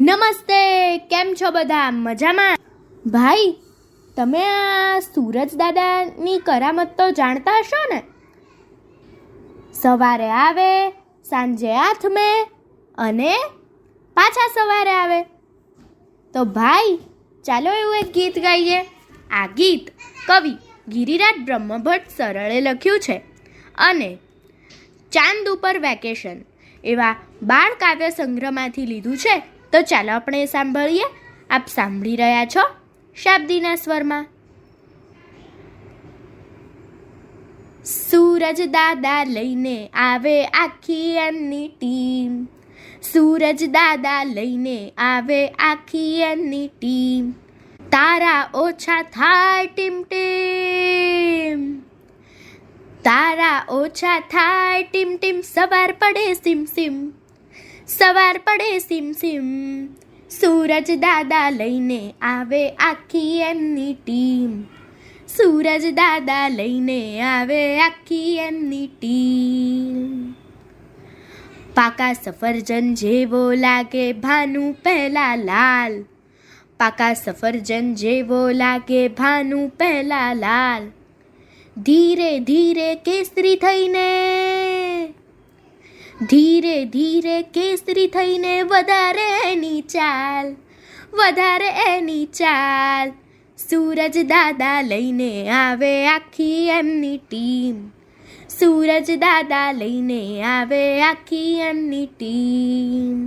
નમસ્તે, કેમ છો બધા? મજામાં? ભાઈ, તમે આ સૂરજ દાદાની કરામત તો જાણતા હશો ને? સવારે આવે, સાંજે આથમે અને પાછા સવારે આવે. તો ભાઈ, ચાલો એવું એક ગીત ગાઈએ. આ ગીત કવિ ગિરિરાજ બ્રહ્મભટ્ટ સરળે લખ્યું છે અને ચાંદ ઉપર વેકેશન એવા બાળ કાવ્ય સંગ્રહમાંથી લીધું છે. તો ચાલો આપણે સાંભળીએ. આપ સાંભળી રહ્યા છો શાબ્દીના સ્વરમાં. સૂરજ દાદા લઈને આવે આખી એમની ટીમ, સૂરજ દાદા લઈને આવે આખી એમની ટીમ. તારા ઓછા થાય ટીમ ટીમ, તારા ઓછા થાય ટીમ ટીમ. સવાર પડે સીમ સીમ, સવાર પડે સીમ સીમ. સૂરજ દાદા લઈને આવે આખી એમની ટીમ, સૂરજ દાદા લઈને આવે આખી એમની ટીમ. પાકા સફરજન જેવો લાગે ભાનુ પહેલા લાલ, પાકા સફરજન જેવો લાગે ભાનુ પહેલા લાલ. ધીરે ધીરે કેસરી થઈને, ધીરે ધીરે કેસરી થઈને વધારે એની ચાલ, વધારે એની ચાલ. સૂરજ દાદા લઈને આવે આખી એમની ટીમ, સૂરજ દાદા લઈને આવે આખી એમની ટીમ.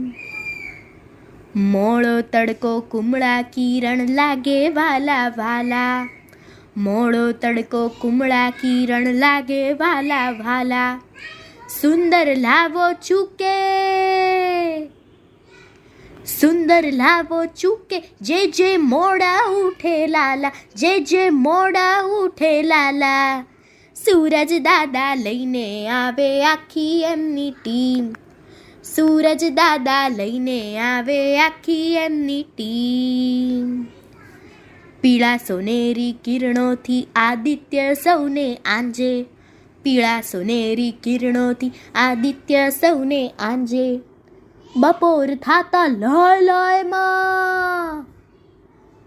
મોળો તડકો કુમળા કિરણ લાગે વાલા વાલા, મોળો તડકો કુમળા કિરણ લાગે વાલા વાલા. સુંદર લાવો ચૂકે, સુંદર લાવો ચૂકે, જે જે મોડા ઉઠે લાલા, જે જે મોડા ઉઠે લાલા. સૂરજ દાદા લઈને આવે આખી એમની ટીમ, સૂરજ દાદા લઈને આવે આખી એમની ટીમ. પીળા સોનેરી કિરણોથી આદિત્ય સૌને આંજે, પીળા સોનેરી કિરણોથી આદિત્ય સૌને આંજે. બપોર થાતા લય લયમાં,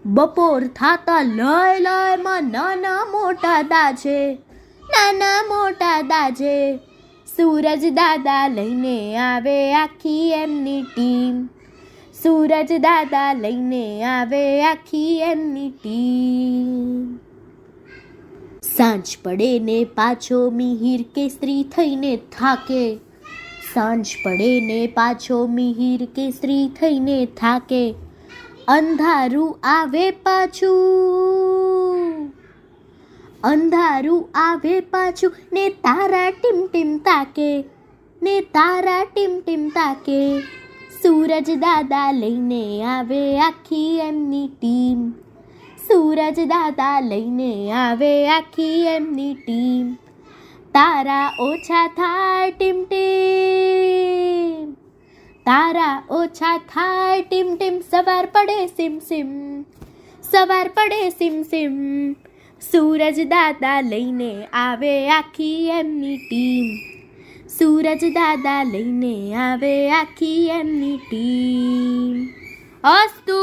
બપોર થાતા લય લયમાં નાના મોટા દાજે, નાના મોટા દાજે. સૂરજ દાદા લઈને આવે આખી એમની ટીમ, સૂરજ દાદા લઈને આવે આખી એમની ટીમ. સાંજ પડે ને પાછો મિહિર કેસરી થઈને થાકે, સાંજ પડે ને પાછો મિહિર કેસરી થઈને થાકે. અંધારું આવે પાછું, અંધારું આવે પાછું ને તારા ટીમ ટીમ તાકે, ને તારા ટીમ ટીમ તાકે. સૂરજ દાદા લઈને આવે આખી એમની ટીમ, સૂરજ દાદા લઈને આવે આખી એમની ટીમ. તારા ઓછા થાય ટીમ ટીમ, તારા ઓછા થાય ટીમ ટીમ. સવાર પડે સીમ સીમ, સવાર પડે સીમ સીમ. સૂરજ દાદા લઈને આવે આખી એમની ટીમ, સૂરજ દાદા લઈને આવે આખી એમની ટીમ. અસ્તુ.